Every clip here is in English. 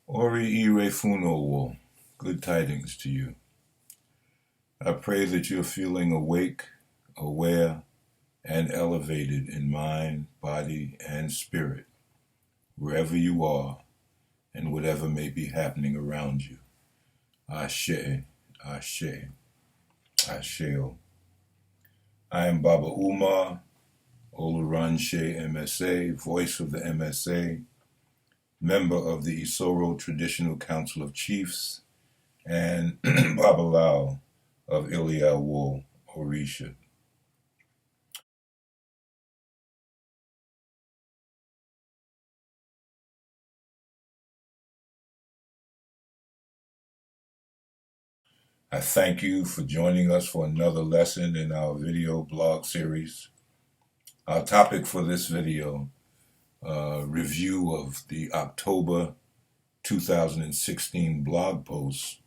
Oriire funowo, good tidings to you. I pray that you're feeling awake, aware, and elevated in mind, body, and spirit, wherever you are and whatever may be happening around you. Ashe, Ashe, Asheo. I am Baba Umar, Oluranse Emese, voice of the MSA, member of the Isoro Traditional Council of Chiefs, and Babalawo of Ile-Ife, Orisa. I thank you for joining us for another lesson in our video blog series. Our topic for this video, review of the October 2016 blog post,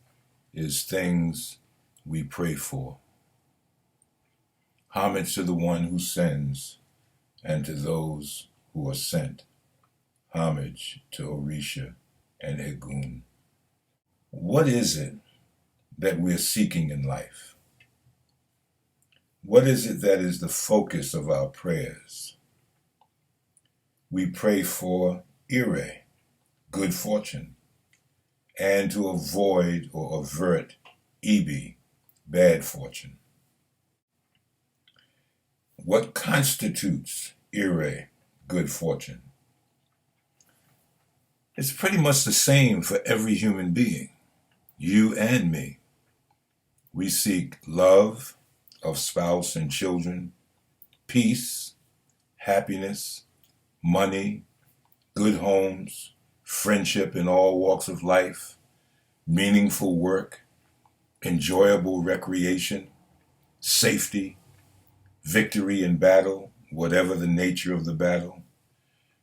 is Things We Pray For. Homage to the one who sends and to those who are sent. Homage to Orisa and Egun. What is it that we're seeking in life? What is it that is the focus of our prayers? We pray for Ire, good fortune, and to avoid or avert Ibi, bad fortune. What constitutes Ire, good fortune? It's pretty much the same for every human being, you and me. We seek love of spouse and children, peace, happiness, money, good homes, friendship in all walks of life, meaningful work, enjoyable recreation, safety, victory in battle, whatever the nature of the battle,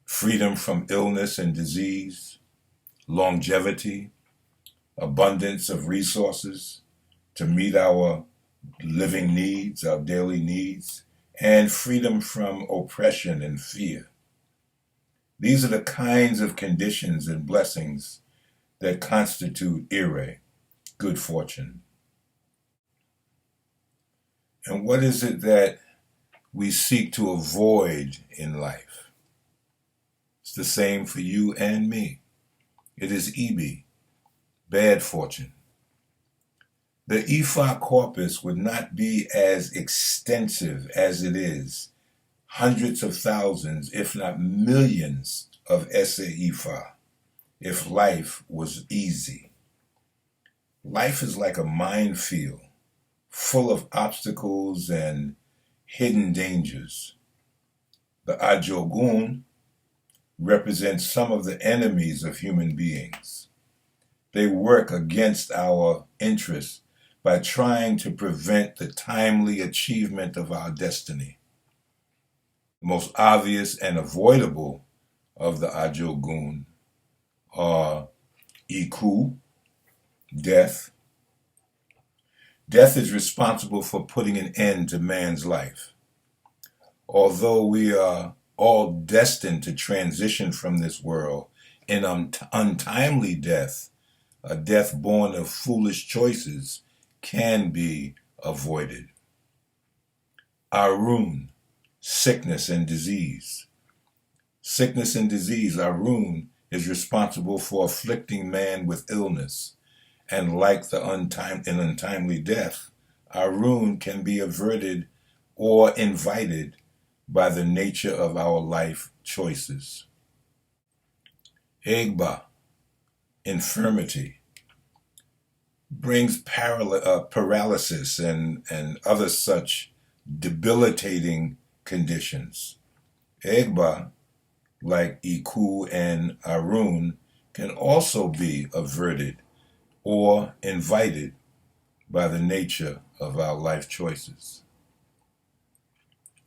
freedom from illness and disease, longevity, abundance of resources to meet our living needs, our daily needs, and freedom from oppression and fear. These are the kinds of conditions and blessings that constitute Ire, good fortune. And what is it that we seek to avoid in life? It's the same for you and me. It is Ibi, bad fortune. The Ifa Corpus would not be as extensive as it is. Hundreds of thousands, if not millions, of Ifa, if life was easy. Life is like a minefield, full of obstacles and hidden dangers. The Ajogun represents some of the enemies of human beings. They work against our interests by trying to prevent the timely achievement of our destiny. The most obvious and avoidable of the Ajogun are Iku, death. Death is responsible for putting an end to man's life. Although we are all destined to transition from this world in untimely death, a death born of foolish choices can be avoided. Arun, sickness and disease. Sickness and disease, Arun, is responsible for afflicting man with illness, and like the untimely death, Arun can be averted or invited by the nature of our life choices. Egba, infirmity, brings paralysis and other such debilitating conditions. Egba, like Iku and Arun, can also be averted or invited by the nature of our life choices.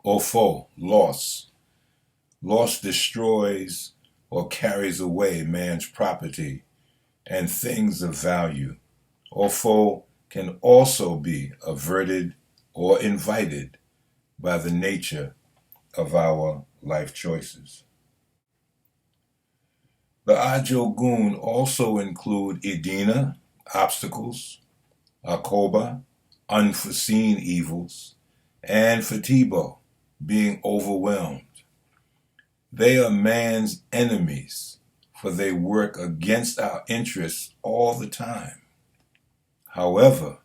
Ofo, loss. Loss destroys or carries away man's property and things of value. Ofo can also be averted or invited by the nature of our life choices. The Ajogun also include Idina, obstacles, Akoba, unforeseen evils, and Fatibo, being overwhelmed. They are man's enemies, for they work against our interests all the time. However,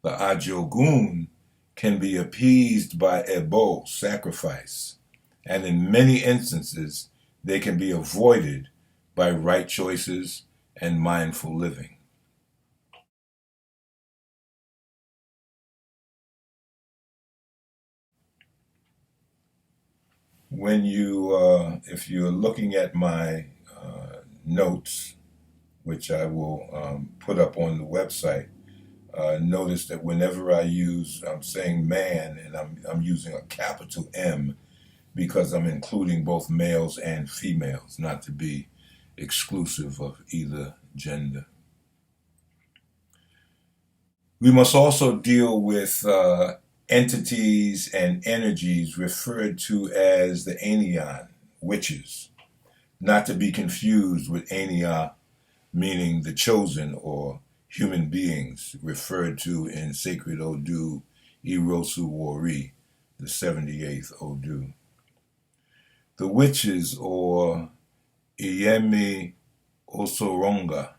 the Ajogun can be appeased by Ebo, sacrifice, and in many instances, they can be avoided by right choices and mindful living. When if you're looking at my notes, which I will put up on the website, notice that whenever I'm saying man, and I'm using a capital M because I'm including both males and females, not to be exclusive of either gender. We must also deal with entities and energies referred to as the Anian, witches, not to be confused with Ania, meaning the chosen or human beings, referred to in Sacred Odu Ifa, the 78th Odu. The witches, or Iyemi Osoronga,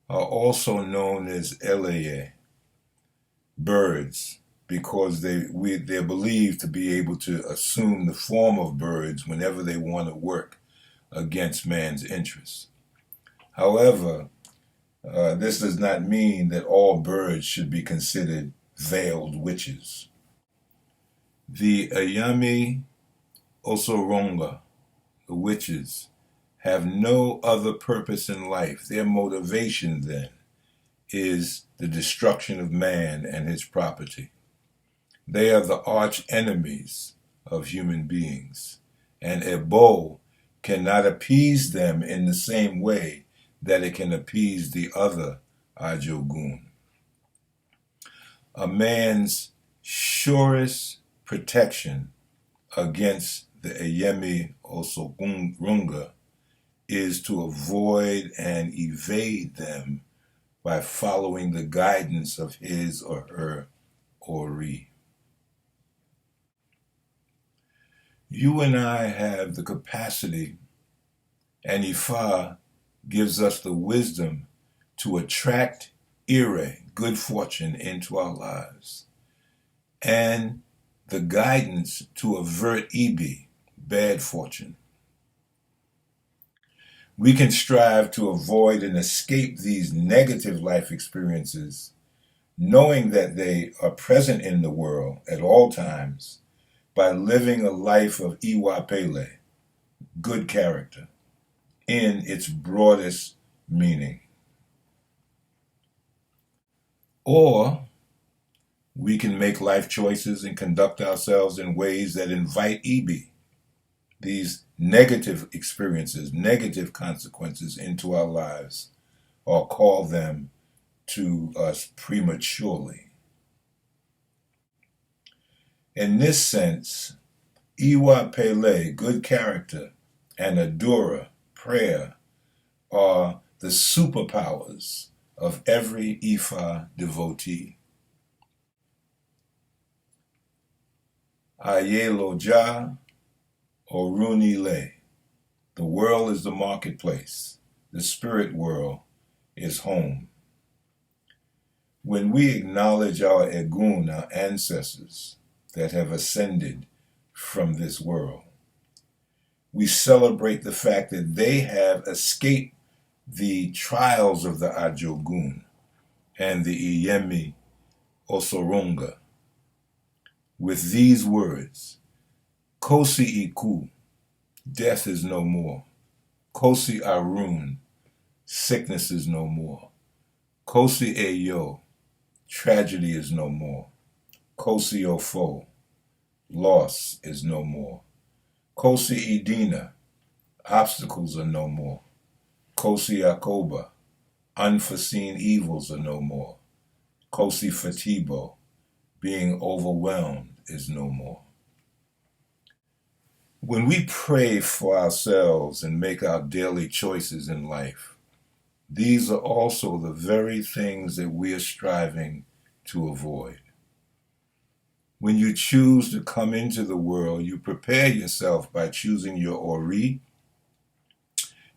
are also known as Ile-Ife, birds, because they're believed to be able to assume the form of birds whenever they want to work against man's interests. However, this does not mean that all birds should be considered veiled witches. The Ayami Osoronga, the witches, have no other purpose in life. Their motivation, then, is the destruction of man and his property. They are the arch enemies of human beings, and Ebo cannot appease them in the same way that it can appease the other Ajogun. A man's surest protection against the Ayemi Osoronga is to avoid and evade them by following the guidance of his or her Oriire. You and I have the capacity, and Ifa gives us the wisdom to attract Ire, good fortune, into our lives, and the guidance to avert Ibi, bad fortune. We can strive to avoid and escape these negative life experiences, knowing that they are present in the world at all times, by living a life of Iwa Pele, good character, in its broadest meaning. Or we can make life choices and conduct ourselves in ways that invite Ibi, these negative experiences, negative consequences into our lives, or call them to us prematurely. In this sense, Iwa Pele, good character, and Adura, prayer, are the superpowers of every Ifa devotee. Ayeloja Orunile, the world is the marketplace, the spirit world is home. When we acknowledge our Egun, our ancestors that have ascended from this world, we celebrate the fact that they have escaped the trials of the Ajogun and the Iyemi Osoronga with these words: Kosi Iku, death is no more. Kosi Arun, sickness is no more. Kosi Eyo, tragedy is no more. Kosi Ofo, loss is no more. Kosi Idina, obstacles are no more. Kosi Akoba, unforeseen evils are no more. Kosi Fatibo, being overwhelmed is no more. When we pray for ourselves and make our daily choices in life, these are also the very things that we are striving to avoid. When you choose to come into the world, you prepare yourself by choosing your Ori,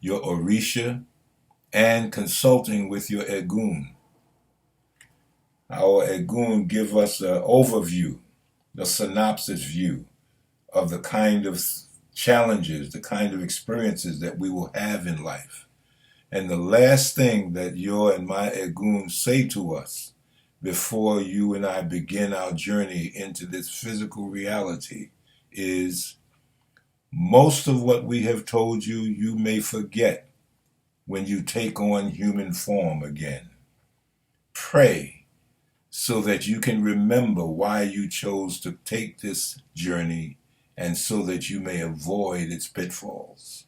your Orisha, and consulting with your Egun. Our Egun give us an overview, a synopsis view of the kind of challenges, the kind of experiences that we will have in life. And the last thing that your and my Egun say to us before you and I begin our journey into this physical reality is, most of what we have told you, you may forget when you take on human form again. Pray so that you can remember why you chose to take this journey and so that you may avoid its pitfalls.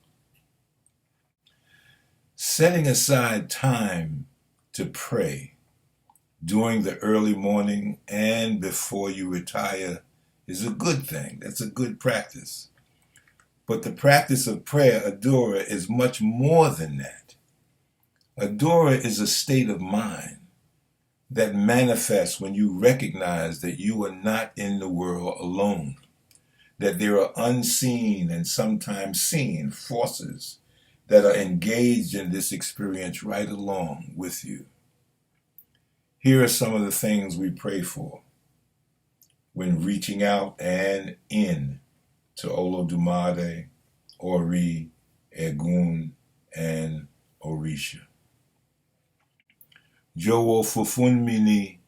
Setting aside time to pray during the early morning and before you retire is a good thing. That's a good practice. But the practice of prayer, Adora, is much more than that. Adora is a state of mind that manifests when you recognize that you are not in the world alone, that there are unseen and sometimes seen forces that are engaged in this experience right along with you. Here are some of the things we pray for when reaching out and in to Olodumare, Ori, Egun, and Orisha. Jowo Fufunmini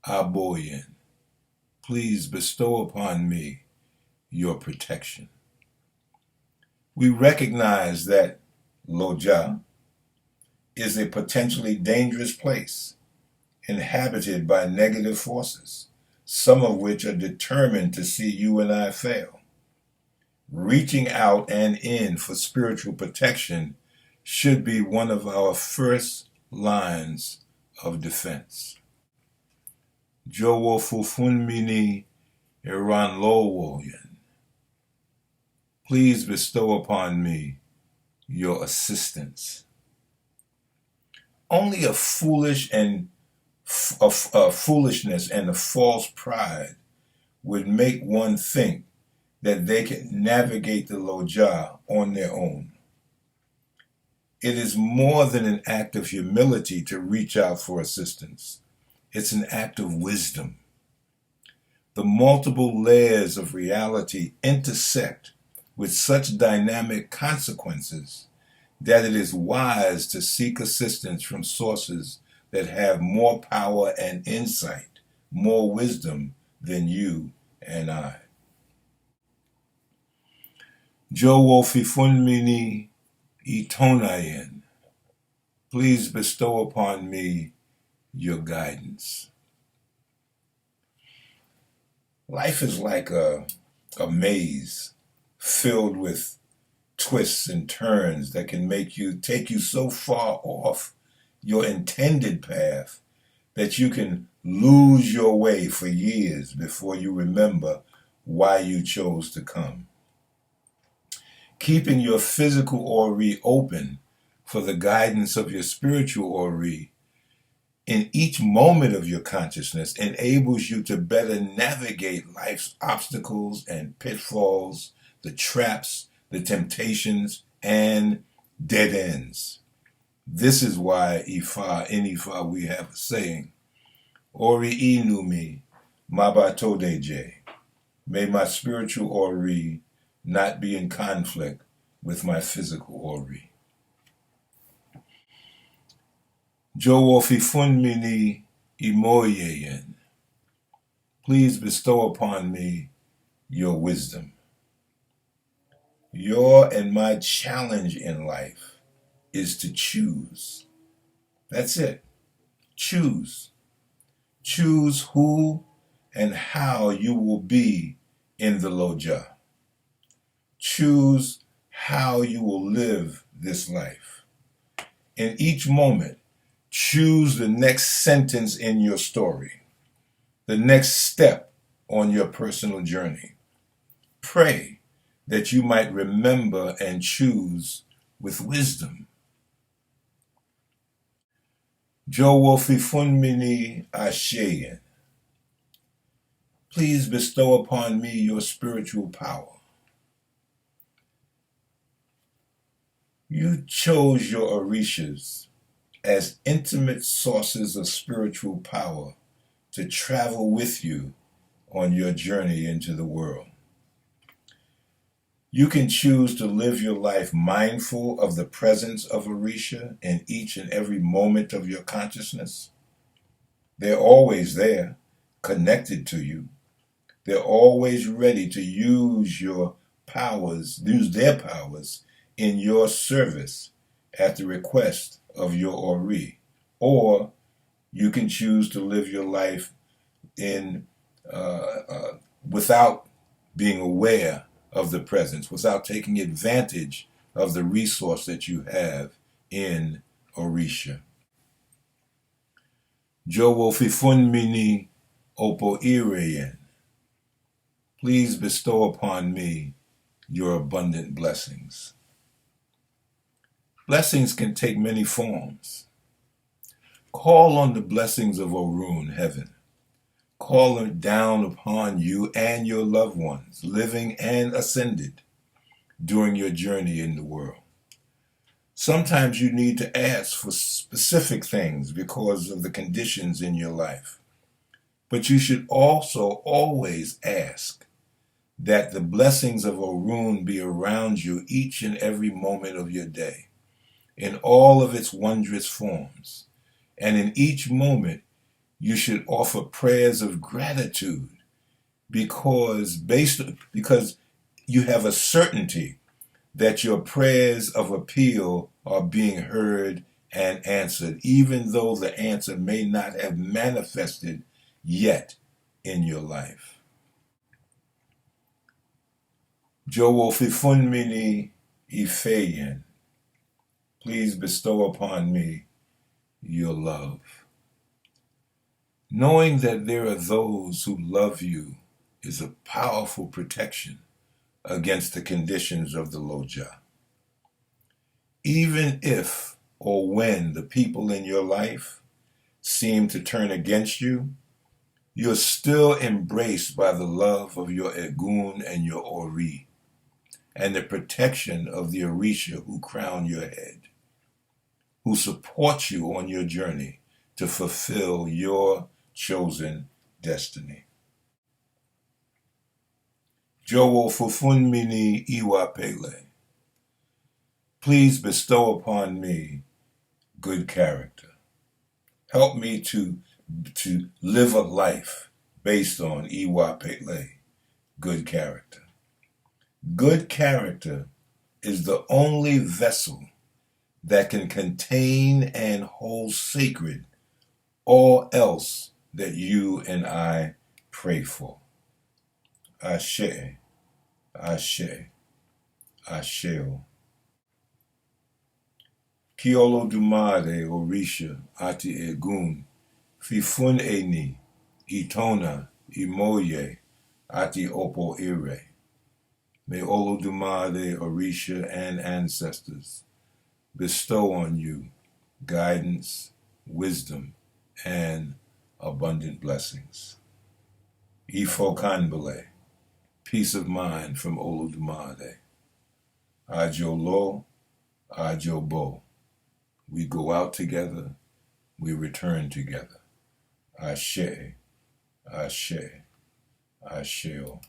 Aboyen, please bestow upon me your protection. We recognize that Loja is a potentially dangerous place, inhabited by negative forces, some of which are determined to see you and I fail. Reaching out and in for spiritual protection should be one of our first lines of defense. Jowo Fufunmini Iranlowoyen, please bestow upon me your assistance. Only a foolishness and a false pride would make one think that they can navigate the Loja on their own. It is more than an act of humility to reach out for assistance. It's an act of wisdom. The multiple layers of reality intersect with such dynamic consequences that it is wise to seek assistance from sources that have more power and insight, more wisdom than you and I. Jowo Fifunmini Itonayen, please bestow upon me your guidance. Life is like a maze filled with twists and turns that can take you so far off your intended path that you can lose your way for years before you remember why you chose to come. Keeping your physical Ori open for the guidance of your spiritual Ori in each moment of your consciousness enables you to better navigate life's obstacles and pitfalls, the traps, the temptations, and dead ends. This is why in Ifa we have a saying, Ori inumi mabatodeje. May my spiritual Ori not be in conflict with my physical Ori. Jowo Fifunmini Imoyeyen, please bestow upon me your wisdom. Your and my challenge in life is to choose. That's it. Choose. Choose who and how you will be in the Loja. Choose how you will live this life. In each moment, choose the next sentence in your story, the next step on your personal journey. Pray that you might remember and choose with wisdom. Jowo fifunmini asheyen. Please bestow upon me your spiritual power. You chose your Orishas as intimate sources of spiritual power to travel with you on your journey into the world. You can choose to live your life mindful of the presence of Orisha in each and every moment of your consciousness. They're always there, connected to you. They're always ready to use their powers in your service at the request of your Ori. Or you can choose to live your life without being aware of the presence, without taking advantage of the resource that you have in Orisha. Jowo fifunmini opoireyen. Please bestow upon me your abundant blessings. Blessings can take many forms. Call on the blessings of Orun, heaven. Call them down upon you and your loved ones, living and ascended, during your journey in the world. Sometimes you need to ask for specific things because of the conditions in your life. But you should also always ask that the blessings of Orun be around you each and every moment of your day, in all of its wondrous forms. And in each moment, you should offer prayers of gratitude because you have a certainty that your prayers of appeal are being heard and answered, even though the answer may not have manifested yet in your life. Jowo fifunmini ifeyen. Please bestow upon me your love. Knowing that there are those who love you is a powerful protection against the conditions of the Loja. Even if or when the people in your life seem to turn against you, you're still embraced by the love of your Egun and your Ori, and the protection of the Orisha who crown your head, who support you on your journey to fulfill your chosen destiny. Jowo fufunmini iwa pele. Please bestow upon me good character. Help me to live a life based on iwa pele, good character. Good character is the only vessel that can contain and hold sacred all else that you and I pray for. Ashe, Ashe, Asheo. Kiolo dumade Orisha ati egun, fifun eni, itona, imoye, ati opo ire. May Olodumare, Orisha, and ancestors bestow on you guidance, wisdom, and abundant blessings. Ifo Kanbele, peace of mind from Olodumare. Ajo Lo, Ajo Bo. We go out together, we return together. Ashe, Ashe, Asheo.